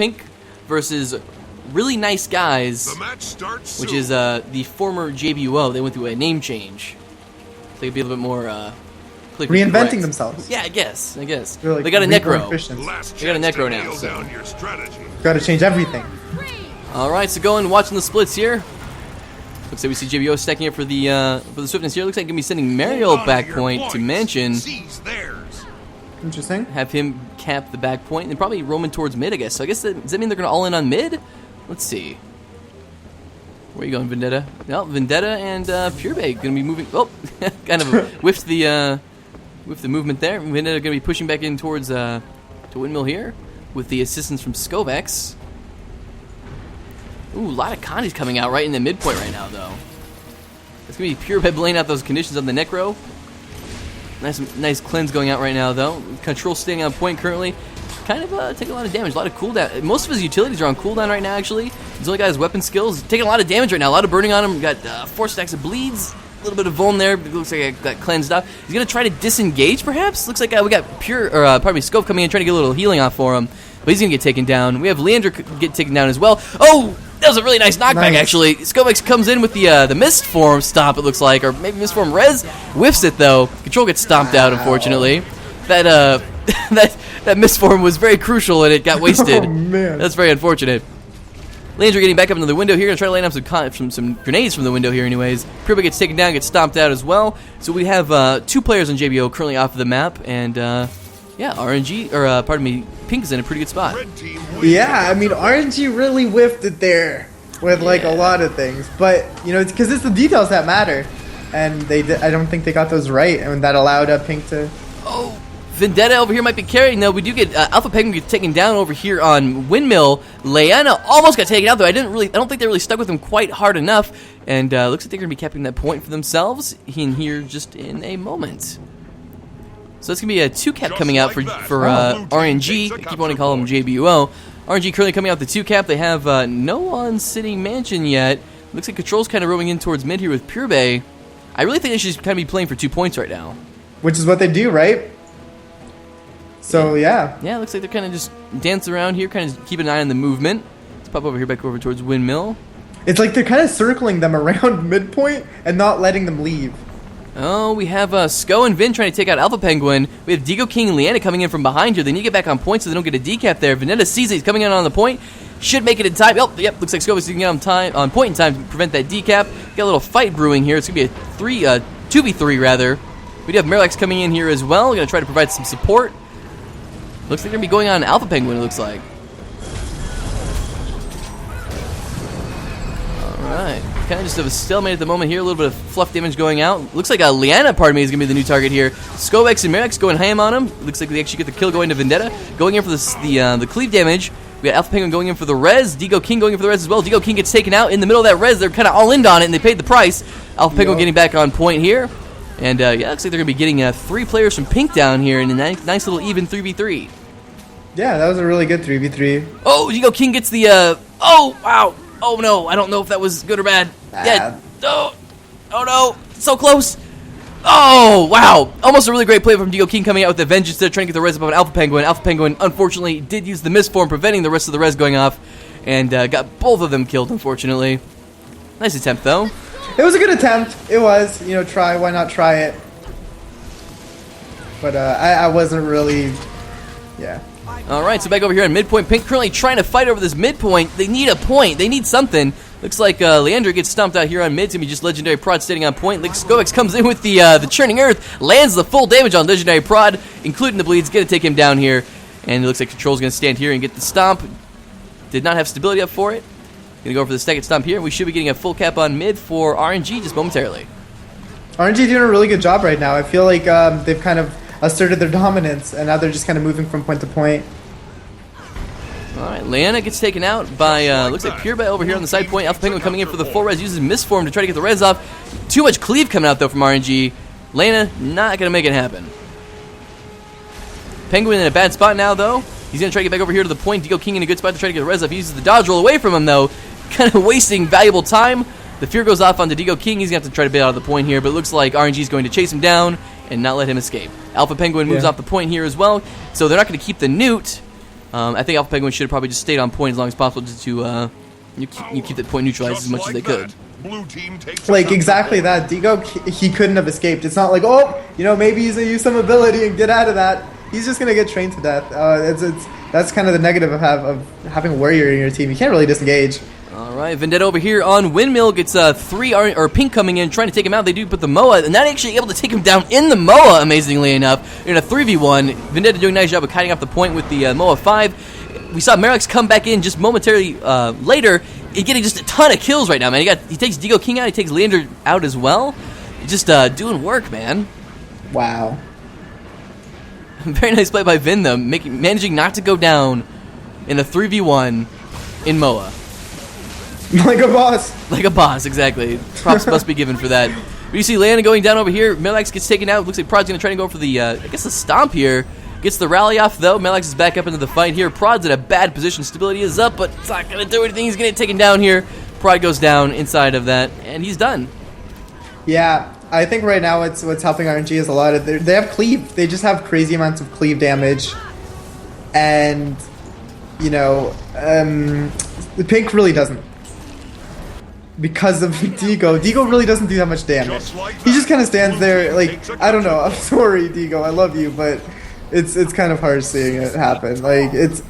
Pink versus Really Nice Guys, which is the former JBUO. They went through a name change. So they could be a little bit more reinventing correct. themselves. Yeah, I guess. Like they got a Necro. They got a Necro now. So. Got to change everything. All right, so going watching the splits here. Looks like we see JBO stacking up for the Swiftness here. Looks like gonna be sending Mario back point to Mansion. Interesting. Have him cap the back point and then probably roaming towards mid, I guess. So I guess does that mean they're gonna all in on mid? Let's see. Where are you going, Vendetta? No, Vendetta and Purebay gonna be moving. Oh, kind of whiffed the movement there. Vendetta gonna be pushing back in towards to Windmill here with the assistance from Skovex. Ooh, a lot of Condies coming out right in the midpoint right now, though. It's gonna be Purebay laying out those conditions on the Necro. Nice cleanse going out right now, though. Control staying on point currently. Kind of taking a lot of damage, a lot of cooldown. Most of his utilities are on cooldown right now, actually. He's only got his weapon skills. Taking a lot of damage right now, a lot of burning on him. Got 4 stacks of bleeds. A little bit of vuln there. Looks like it got cleansed up. He's going to try to disengage, perhaps? Looks like we got Scope coming in, trying to get a little healing off for him. But he's going to get taken down. We have Leander get taken down as well. Oh! That was a really nice knockback, actually. Skovex comes in with the Mist Form stomp, it looks like. Or maybe Mist Form Res. Whiffs it, though. Control gets stomped out, unfortunately. That Mist Form was very crucial, and it got wasted. Oh, man. That's very unfortunate. Landry getting back up into the window here. Going to try to land up some grenades from the window here, anyways. Purba gets taken down, gets stomped out as well. So we have 2 players on JBO currently off of the map, and yeah, RNG, or pardon me, Pink is in a pretty good spot. Yeah, I mean, RNG really whiffed it there with like a lot of things, but you know, it's because it's the details that matter, and I don't think they got those right, and that allowed Pink to. Oh, Vendetta over here might be carrying, though. We do get Alpha Penguin get taken down over here on Windmill. Leanna almost got taken out, though. I don't think they really stuck with him quite hard enough, and looks like they're going to be capping that point for themselves in here just in a moment. So it's going to be a 2-cap coming out for RNG. I keep wanting to call them JBUO. RNG currently coming out the 2-cap. They have no one sitting Mansion yet. Looks like Control's kind of roaming in towards mid here with Purebay. I really think they should kind of be playing for 2 points right now. Which is what they do, right? So, yeah. Yeah, looks like they're kind of just dancing around here, kind of keep an eye on the movement. Let's pop over here, back over towards Windmill. It's like they're kind of circling them around midpoint and not letting them leave. Oh, we have Sko and Vin trying to take out Alpha Penguin. We have Digo King and Leanna coming in from behind here. They need to get back on point so they don't get a decap there. Vendetta sees it. He's coming in on the point. Should make it in time. Oh, yep, looks like Sko is going to get on point in time to prevent that decap. Got a little fight brewing here. It's going to be a 2v3 rather. We do have Marillax coming in here as well. We're going to try to provide some support. Looks like they're going to be going on Alpha Penguin, it looks like. Alright. Kind of just have a stalemate at the moment here. A little bit of fluff damage going out. Looks like Leanna, pardon me, is going to be the new target here. Skovex and Merrick's going ham on him. Looks like they actually get the kill going to Vendetta. Going in for the cleave damage. We got Alpha Penguin going in for the res. Digo King going in for the res as well. Digo King gets taken out in the middle of that res. They're kind of all in on it, and they paid the price. Alpha Penguin getting back on point here. And yeah, looks like they're going to be getting 3 players from Pink down here in a nice little even 3v3. Yeah, that was a really good 3v3. Oh, Digo King gets the... oh, wow. Oh, no. I don't know if that was good or bad. Yeah. Oh no. So close. Oh, wow. Almost a really great play from Digo King coming out with the vengeance there, trying to get the res up on Alpha Penguin. Alpha Penguin, unfortunately, did use the Mist Form, preventing the rest of the res going off, and got both of them killed, unfortunately. Nice attempt, though. It was a good attempt. It was. You know, try. Why not try it? But I wasn't really... Yeah. Alright, so back over here in midpoint. Pink currently trying to fight over this midpoint. They need a point. They need something. Looks like Leander gets stomped out here on mid. It's going to be just Legendary Prod standing on point. Skovex comes in with the Churning Earth. Lands the full damage on Legendary Prod, including the bleeds. Going to take him down here. And it looks like Control's going to stand here and get the stomp. Did not have stability up for it. Going to go for the second stomp here. We should be getting a full cap on mid for RNG just momentarily. RNG doing a really good job right now. I feel like they've kind of asserted their dominance, and now they're just kind of moving from point to point. Alright, Leanna gets taken out by, looks like Purebay over here on the side point. Alpha Penguin coming in for the full res, uses Mist Form to try to get the res off. Too much cleave coming out, though, from RNG. Leanna, not going to make it happen. Penguin in a bad spot now, though. He's going to try to get back over here to the point. Digo King in a good spot to try to get the res off. He uses the dodge roll away from him, though. Kind of wasting valuable time. The fear goes off onto Digo King. He's going to have to try to bail out of the point here, but it looks like RNG is going to chase him down and not let him escape. Alpha Penguin moves off the point here as well, so they're not going to keep the newt. I think Alpha Penguin should have probably just stayed on point as long as possible just to you keep that point neutralized as much as they could. Blue team takes Like, exactly that. Digo, he couldn't have escaped. It's not like, oh, you know, maybe he's going to use some ability and get out of that. He's just going to get trained to death. That's kind of the negative of having a warrior in your team. You can't really disengage. All right, Vendetta over here on Windmill gets Pink coming in, trying to take him out. They do put the MOA, and not actually able to take him down in the MOA, amazingly enough, in a 3v1. Vendetta doing a nice job of kiting off the point with the MOA 5. We saw Merrick's come back in just momentarily later. He's getting just a ton of kills right now, man. He takes Digo King out, he takes Leander out as well. Just doing work, man. Wow. Very nice play by Vin, though, managing not to go down in a 3v1 in MOA. Like a boss. Like a boss, exactly. Props must be given for that. But you see Leanna going down over here. Melax gets taken out. Looks like Prod's going to try to go for the, I guess, the stomp here. Gets the rally off, though. Melax is back up into the fight here. Prod's in a bad position. Stability is up, but it's not going to do anything. He's going to get taken down here. Prod goes down inside of that, and he's done. Yeah, I think right now what's helping RNG is a lot of... They have cleave. They just have crazy amounts of cleave damage. And, you know, the Pink really doesn't. Because of Digo. Digo really doesn't do that much damage. He just kind of stands there like, I don't know, I'm sorry, Digo, I love you, but it's kind of hard seeing it happen. Like, it's...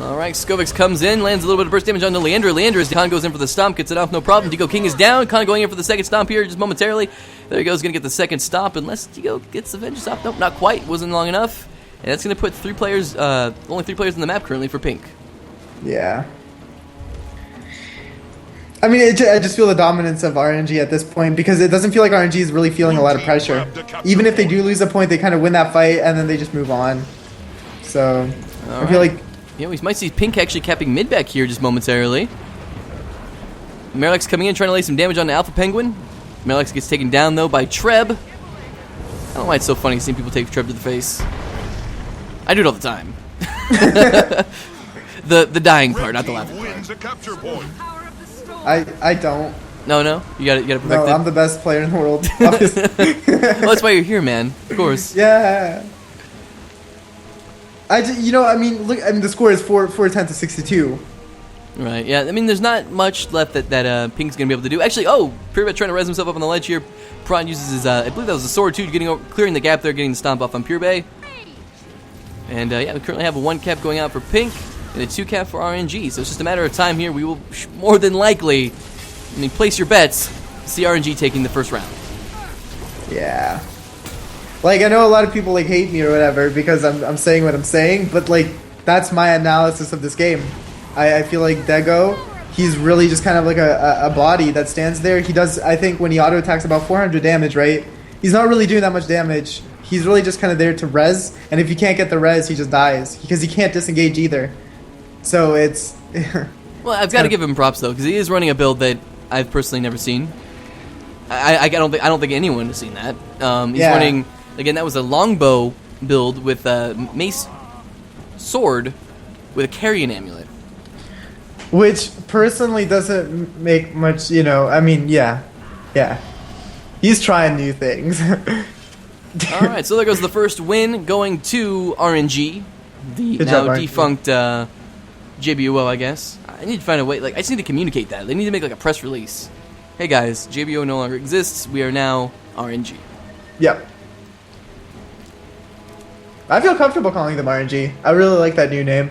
Alright, Skovix comes in, lands a little bit of burst damage onto Leander. Leander, as Khan goes in for the stomp, gets it off, no problem. Digo King is down. Khan going in for the second stomp here just momentarily. There he goes, going to get the second stomp, unless Digo gets the Vengeance off. Nope, not quite. Wasn't long enough. And that's going to put only 3 players in the map currently for Pink. Yeah. I mean, I just feel the dominance of RNG at this point because it doesn't feel like RNG is really feeling a lot of pressure. Even if they do lose a point, they kind of win that fight and then they just move on. So, I feel like... Yeah, we might see Pink actually capping mid back here just momentarily. Merlex coming in, trying to lay some damage on the Alpha Penguin. Merlex gets taken down, though, by Treb. I don't know why it's so funny seeing people take Treb to the face. I do it all the time. the dying part, not the laughing part. I don't. No, you gotta protect it. I'm the best player in the world. Well, that's why you're here, man. Of course. Yeah. Look, the score is 410 to 62. Right, yeah, I mean, there's not much left that Pink's going to be able to do. Actually, Purebet trying to res himself up on the ledge here. Prod uses his, I believe that was a sword, too, clearing the gap there, getting the stomp off on Purebet. And, yeah, we currently have a 1 cap going out for Pink and a 2 cap for RNG. So it's just a matter of time here. We will more than likely, place your bets, see RNG taking the first round. Yeah. Like, I know a lot of people, like, hate me or whatever because I'm saying what I'm saying, but, like, that's my analysis of this game. I feel like Dego, he's really just kind of like a body that stands there. He does, I think, when he auto-attacks about 400 damage, right? He's not really doing that much damage. He's really just kind of there to res, and if you can't get the res, he just dies because he can't disengage either. So it's... Well, I've got to give him props, though, because he is running a build that I've personally never seen. I don't think anyone has seen that. He's running... Again, that was a longbow build with a mace sword with a carrion amulet. Which personally doesn't make much, yeah. He's trying new things. Alright, so there goes the first win going to RNG. The now defunct JBO, I guess. I need to find a way, I just need to communicate that. They need to make a press release. Hey guys, JBO no longer exists. We are now RNG. Yep. I feel comfortable calling them RNG. I really like that new name.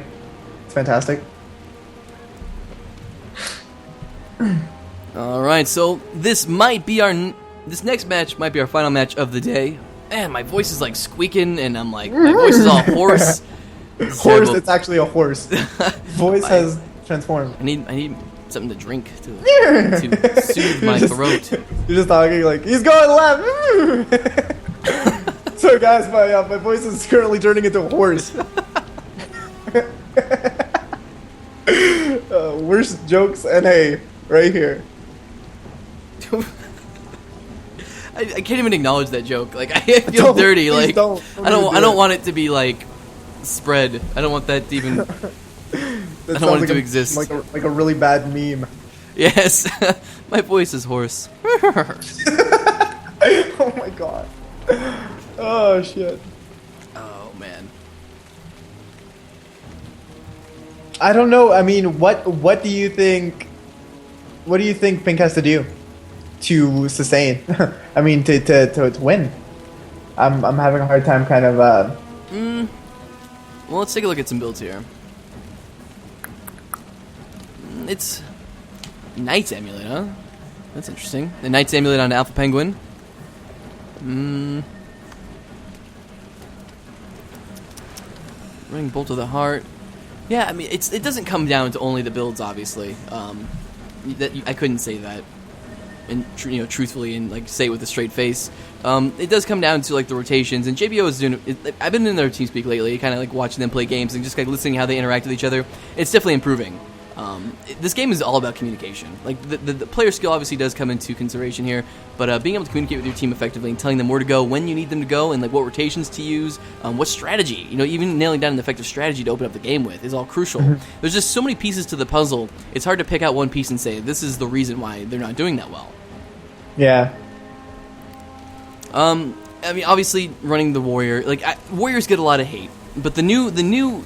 It's fantastic. Alright, so this next match might be our final match of the day. Man, my voice is squeaking and I'm my voice is all hoarse. Horse, it's actually a horse. Voice has transformed. I need something to drink to soothe my throat. You're just talking he's going left. So guys, my voice is currently turning into a horse. Worst jokes NA right here. I can't even acknowledge that joke. I feel dirty. I don't want it to be spread. I don't want that to even. I don't want it to exist. Like a really bad meme. Yes, my voice is hoarse. Oh my god. Oh shit. Oh man. I don't know. I mean, what do you think? What do you think Pink has to do to sustain? I mean, to win. I'm having a hard time kind of. Well, let's take a look at some builds here. It's Knight's Amulet, huh? That's interesting. The Knight's Amulet on Alpha Penguin. Ring Bolt of the Heart. Yeah, I mean, it doesn't come down to only the builds, obviously. I couldn't say that, and truthfully, and like say it with a straight face. It does come down to like the rotations, and JBO is doing. I've been in their TeamSpeak lately, kind of like watching them play games and just kind of listening how they interact with each other. It's definitely improving. This game is all about communication. Like the player skill obviously does come into consideration here, but being able to communicate with your team effectively and telling them where to go, when you need them to go, and like what rotations to use, what strategy, even nailing down an effective strategy to open up the game with is all crucial. There's just so many pieces to the puzzle. It's hard to pick out one piece and say this is the reason why they're not doing that well. Yeah. I mean, obviously running the warrior, warriors get a lot of hate, but the new.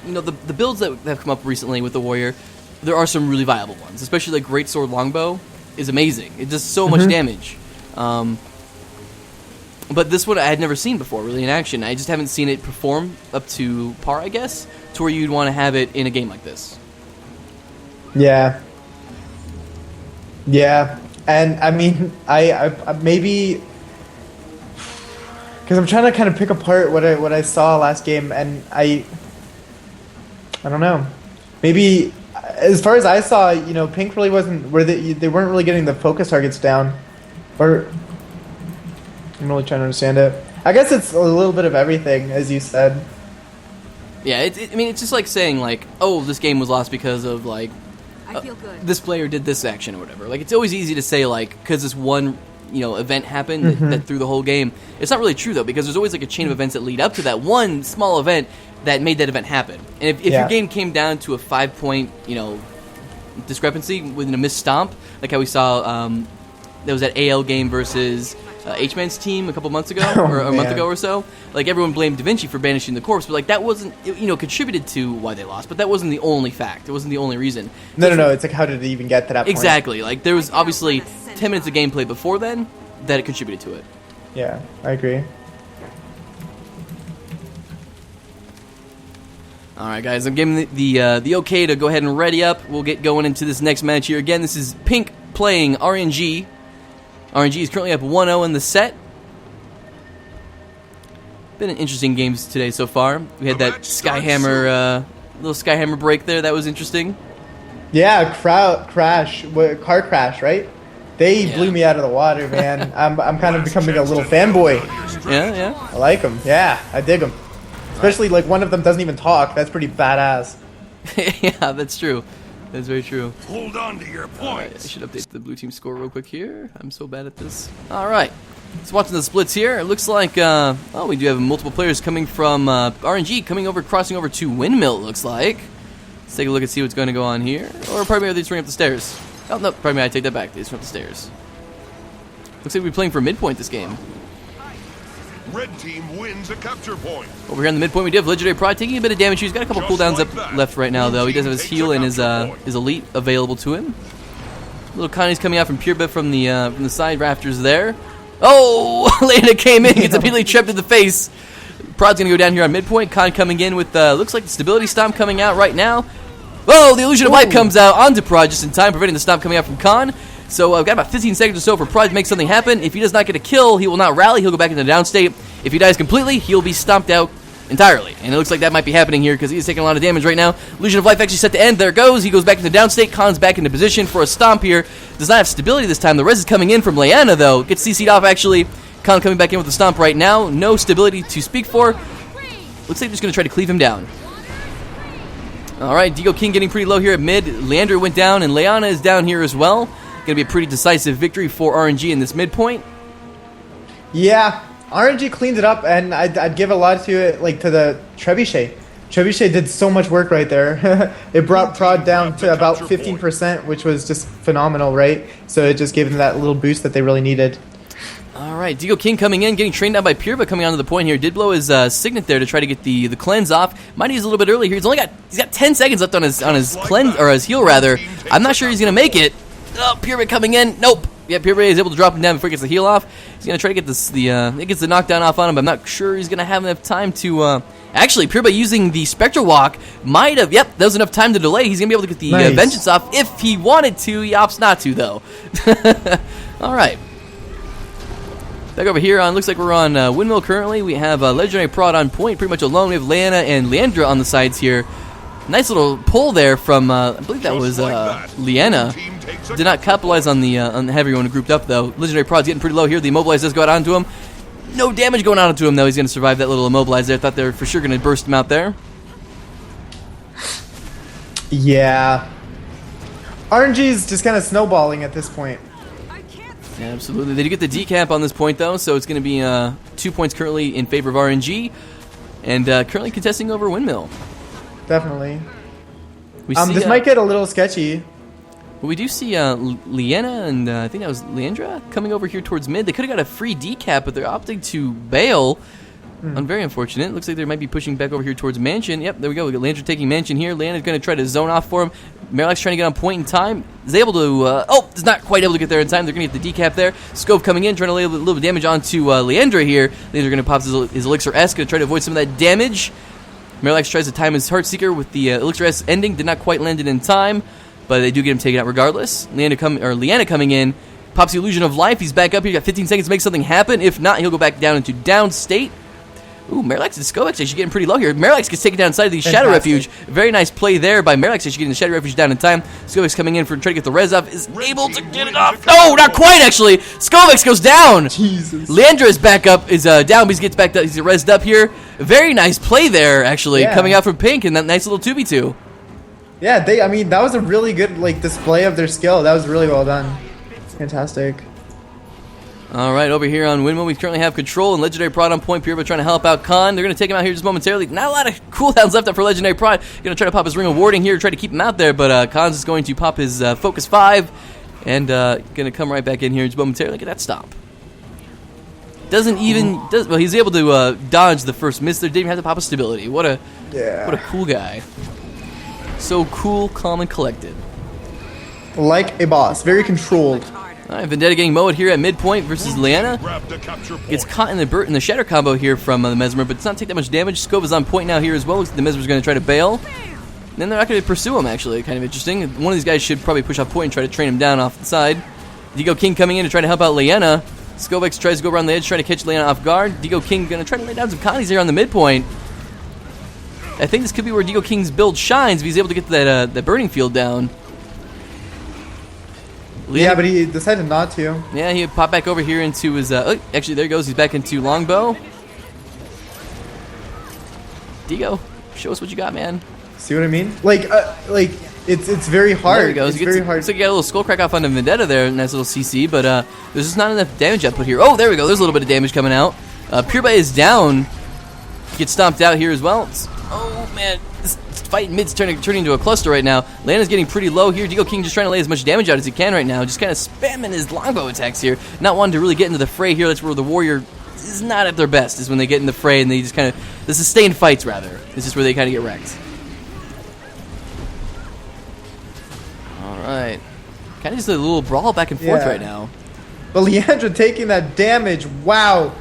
The builds that have come up recently with the warrior, there are some really viable ones, especially like Great Sword Longbow is amazing. It does so much damage. But this one I had never seen before, really, in action. I just haven't seen it perform up to par, I guess, to where you'd want to have it in a game like this. Yeah. Yeah. And, I mean, I maybe... Because I'm trying to kind of pick apart what I saw last game, and I don't know. Maybe as far as I saw, Pink really wasn't where they weren't really getting the focus targets down. Or I'm really trying to understand it. I guess it's a little bit of everything, as you said. Yeah, I mean, it's just like saying like, oh, this game was lost because of like I feel good. This player did this action or whatever. Like, it's always easy to say like because this one event happened that threw the whole game. It's not really true though, because there's always like a chain of events that lead up to that one small event that made that event happen. And if your game came down to a 5-point discrepancy within a missed stomp, like how we saw there was that AL game versus H-Man's team a couple months ago or a month ago or so, like everyone blamed Da Vinci for banishing the corpse, but like that wasn't contributed to why they lost, but that wasn't the only fact. It wasn't the only reason. No, it's like how did it even get to that point? Exactly. Like there was obviously 10 minutes of gameplay before then that it contributed to it. Yeah, I agree. Alright guys, I'm giving the okay to go ahead and ready up. We'll get going into this next match here. Again, this is Pink playing RNG. RNG is currently up 1-0 in the set. Been an interesting games today so far. We had that Skyhammer, little Skyhammer break there. That was interesting. Yeah, car crash, right? They blew me out of the water, man. I'm kind of becoming a little fanboy. Yeah. I like them. Yeah, I dig them. Especially like one of them doesn't even talk. That's pretty badass. Yeah, that's true. That's very true. Hold on to your points. Right, I should update the blue team score real quick here. I'm so bad at this. All right. Let's watch the splits here. It looks like, we do have multiple players coming from RNG, crossing over to Windmill, it looks like. Let's take a look and see what's going to go on here. Or probably they just ring up the stairs. Oh, no, probably I take that back. They just went up the stairs. Looks like we're playing for midpoint this game. Red team wins a capture point. Over here on the midpoint, we do have Legendary Prod taking a bit of damage. He's got a couple cooldowns up left right now, though. He does have his heal and his elite available to him. Little Connie's coming out from Pure Bit from the side rafters there. Oh, Lena came in, gets immediately trapped in the face. Prod's gonna go down here on midpoint. Con coming in with looks like the stability stomp coming out right now. Oh, the illusion of life comes out onto Prod just in time, preventing the stomp coming out from Con. So I've got about 15 seconds or so for Prod to make something happen. If he does not get a kill, he will not rally. He'll go back into the down state. If he dies completely, he'll be stomped out entirely. And it looks like that might be happening here because he's taking a lot of damage right now. Illusion of life actually set to end. There it goes. He goes back into the down state. Con's back into position for a stomp here. Does not have stability this time. The res is coming in from Leanna, though. Gets CC'd off, actually. Con coming back in with the stomp right now. No stability to speak for. Looks like they're just going to try to cleave him down. Alright, Digo King getting pretty low here at mid. Leandra went down, and Leanna is down here as well. Going to be a pretty decisive victory for RNG in this midpoint. Yeah, RNG cleaned it up, and I'd give a lot to it, like to the Trebuchet. Trebuchet did so much work right there. It brought Prod down to about 15%, which was just phenomenal, right? So it just gave them that little boost that they really needed. All right, Digo King coming in, getting trained down by Pure, but coming onto the point here. Did blow his signet there to try to get the cleanse off. Might use a little bit early here. He's got 10 seconds left on his cleanse, or his heal rather. I'm not sure he's gonna make it. Oh, Pure coming in. Nope. Yeah, Pure is able to drop him down before he gets the heal off. He's gonna try to get it gets the knockdown off on him, but I'm not sure he's gonna have enough time to. Actually, Pure using the Spectral Walk might have. Yep, that was enough time to delay. He's gonna be able to get the Vengeance off if he wanted to. He opts not to though. All right. Back over here looks like we're on Windmill currently. We have Legendary Prod on point, pretty much alone. We have Leanna and Leandra on the sides here. Nice little pull there from, I believe that was Leanna. Did not capitalize on the heavy one grouped up though. Legendary Prod's getting pretty low here. The Immobilize does go out onto him. No damage going on to him though. He's going to survive that little Immobilize there. Thought they were for sure going to burst him out there. Yeah. RNG is just kind of snowballing at this point. Yeah, absolutely. They do get the decamp on this point, though, so it's going to be 2 points currently in favor of RNG, and currently contesting over Windmill. Definitely. We see, this might get a little sketchy. Well, we do see Leanna and I think that was Leandra coming over here towards mid. They could have got a free decap, but they're opting to bail. Very unfortunate. Looks like they might be pushing back over here towards Mansion. Yep, there we go. We got Leandra taking Mansion here. Leanna's going to try to zone off for him. Marillax trying to get on point in time. Is able to... is not quite able to get there in time. They're going to get the decap there. Scope coming in, trying to lay a little bit of damage onto Leandra here. Leandra going to pop his Elixir S, going to try to avoid some of that damage. Marillax tries to time his Heartseeker with the Elixir S ending. Did not quite land it in time, but they do get him taken out regardless. Leanna coming in. Pops the Illusion of Life. He's back up here. Got 15 seconds to make something happen. If not, he'll go back down into down state. Ooh, Marillax and Skovex actually getting pretty low here. Marillax gets taken down inside of the Shadow Refuge. Very nice play there by Marillax actually getting the Shadow Refuge down in time. Skovex coming in for trying to get the res off. Is able to get it off. No, not quite actually. Skovex goes down. Jesus. Leandra is back up, is down, but he gets back up. He's resed up here. Very nice play there actually, coming out from Pink in that nice little 2v2. Yeah, that was a really good display of their skill. That was really well done. Fantastic. All right, over here on Windmill, we currently have Control and Legendary Prod on point. Pure trying to help out Khan. They're going to take him out here just momentarily. Not a lot of cooldowns left up for Legendary Prod. Going to try to pop his Ring of Warding here, try to keep him out there, but Khan's is going to pop his Focus 5 and going to come right back in here just momentarily. Get that stop. Well, he's able to dodge the first miss there. Didn't even have to pop a Stability. What a cool guy. So cool, calm, and collected. Like a boss. Very controlled. All right, Vendetta getting mowed here at midpoint versus Leanna. Gets caught in the Shatter combo here from the Mesmer, but does not take that much damage. Scope is on point now here as well. Looks like the Mesmer's going to try to bail. And then they're not going to pursue him, actually. Kind of interesting. One of these guys should probably push off point and try to train him down off the side. Digo King coming in to try to help out Leanna. Skovex tries to go around the edge, trying to catch Leanna off guard. Digo King going to try to lay down some connies here on the midpoint. I think this could be where Digo King's build shines if he's able to get that burning field down. Yeah, but he decided not to. Yeah, he popped back over here into his... actually, there he goes. He's back into Longbow. Digo, show us what you got, man. See what I mean? It's very hard. There he goes. It's very hard. Looks like you got a little skull crack off on the Vendetta there. Nice little CC, but there's just not enough damage output here. Oh, there we go. There's a little bit of damage coming out. Purebay is down. Gets stomped out here as well. Oh, man. This fight mid's turning into a cluster right now. Leanna's getting pretty low here. Digo King just trying to lay as much damage out as he can right now. Just kind of spamming his longbow attacks here. Not wanting to really get into the fray here. That's where the warrior is not at their best, is when they get in the fray and they just kind of... The sustained fights, rather. This is where they kind of get wrecked. Alright. Kind of just a little brawl back and forth right now. But Leandra taking that damage. Wow.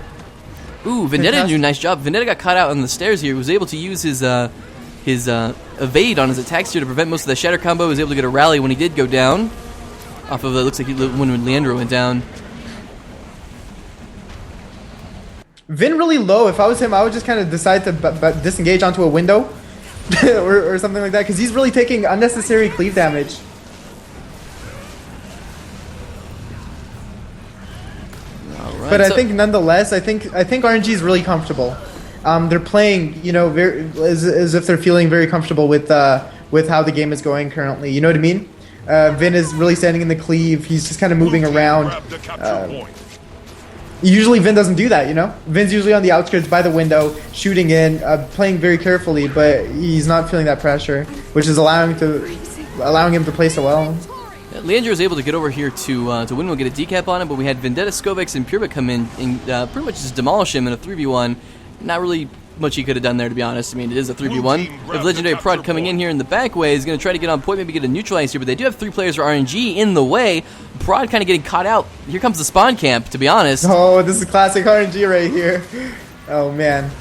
Ooh, Vendetta did a nice job. Vendetta got caught out on the stairs here. He was able to use his evade on his attacks here to prevent most of the shatter combo. He was able to get a rally when he did go down. Off of it looks like when Leandra went down. Vin really low. If I was him, I would just kind of decide to disengage onto a window or something like that, because he's really taking unnecessary cleave damage. Right, but I think nonetheless, I think RNG is really comfortable. They're playing, very as if they're feeling very comfortable with how the game is going currently. You know what I mean? Vin is really standing in the cleave. He's just kind of moving around. Usually Vin doesn't do that, Vin's usually on the outskirts by the window, shooting in, playing very carefully, but he's not feeling that pressure, which is allowing him to play so well. Leandro was able to get over here to win. We'll get a decap on him, but we had Vendetta, Skovex, and Purba come in and pretty much just demolish him in a 3v1. Not really much he could have done there, to be honest. I mean, it is a 3v1. If Legendary Prod coming in here in the back way is going to try to get on point, maybe get a neutralize here, but they do have 3 players for RNG in the way. Prod kind of getting caught out. Here comes the spawn camp, to be honest. Oh, this is classic RNG right here. Oh man,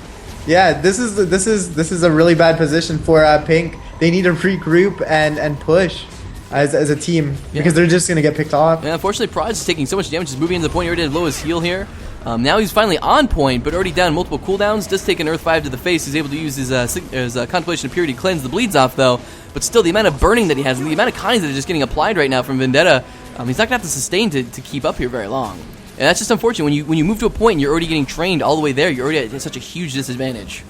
yeah, this is a really bad position for Pink. They need to regroup and push as a team because they're just gonna get picked off. Yeah, unfortunately, Prod's taking so much damage, just moving into the point. He already had low his heal here. Now he's finally on point, but already down multiple cooldowns. Does take an Earth 5 to the face. He's able to use his Contemplation of Purity cleanse the bleeds off, though. But still, the amount of burning that he has, and the amount of cons that are just getting applied right now from Vendetta, he's not going to have to sustain to keep up here very long. And that's just unfortunate. When you move to a point and you're already getting trained all the way there, you're already at such a huge disadvantage.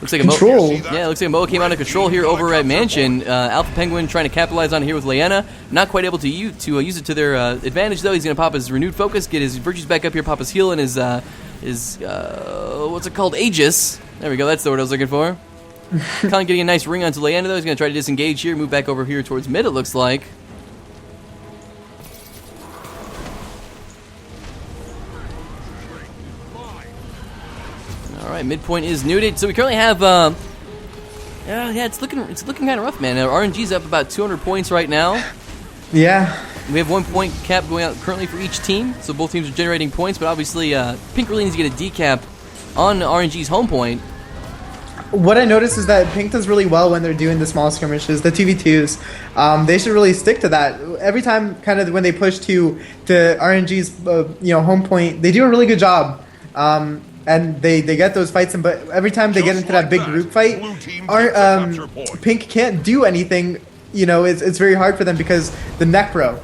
Looks like Control. Yeah, looks like Moa came out of control here over at Mansion. Alpha Penguin trying to capitalize on it here with Leanna. Not quite able to use it to their advantage, though. He's going to pop his renewed focus, get his virtues back up here, pop his heal, and his what's it called? Aegis. There we go, that's the word I was looking for. Khan getting a nice ring onto Leanna, though. He's going to try to disengage here, move back over here towards mid, it looks like. All right, midpoint is neuted. So we currently have, yeah, it's looking kind of rough, man. RNG's up about 200 points right now. Yeah. We have 1 point cap going out currently for each team, so both teams are generating points. But obviously, Pink really needs to get a decap on RNG's home point. What I noticed is that Pink does really well when they're doing the small skirmishes, the 2v2s. They should really stick to that. Every time, kind of when they push to RNG's home point, they do a really good job. And they get those fights, but every time they get into that big group fight, Pink can't do anything. It's very hard for them because the Necro,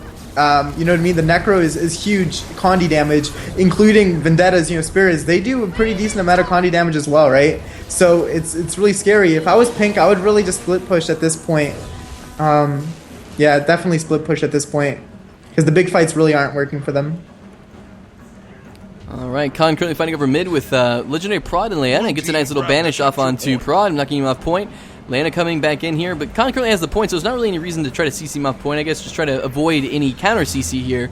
you know what I mean? The Necro is huge Condi damage, including Vendetta's, Spirits. They do a pretty decent amount of Condi damage as well, right? So it's really scary. If I was Pink, I would really just split push at this point. Yeah, definitely split push at this point because the big fights really aren't working for them. Alright, Khan currently fighting over mid with Legendary Prod and Leanna. Gets a nice little banish off onto Prod, knocking him off point. Leanna coming back in here, but Khan currently has the point, so there's not really any reason to try to CC him off point. I guess just try to avoid any counter CC here.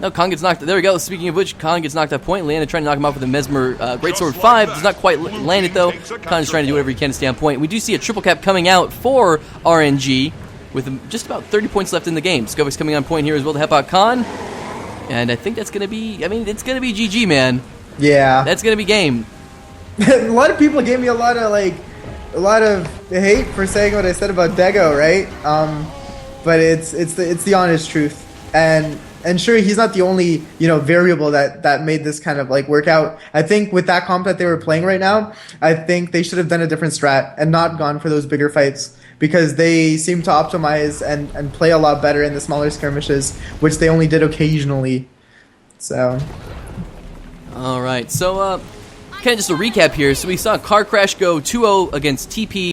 No, Khan gets knocked. There we go. Speaking of which, Khan gets knocked off point. Leanna trying to knock him off with a Mesmer Greatsword 5. Does not quite land it, though. Khan's trying to do whatever he can to stay on point. We do see a triple cap coming out for RNG with just about 30 points left in the game. Skovex coming on point here as well to help out Khan. And I think that's going to be, it's going to be GG, man. Yeah. That's going to be game. A lot of people gave me a lot of hate for saying what I said about Dego, right? But it's the honest truth. And sure, he's not the only, variable that made this kind of work out. I think with that comp that they were playing right now, I think they should have done a different strat and not gone for those bigger fights because they seem to optimize and play a lot better in the smaller skirmishes, which they only did occasionally. So. All right, so kind of just a recap here. So we saw Car Crash go 2-0 against TP.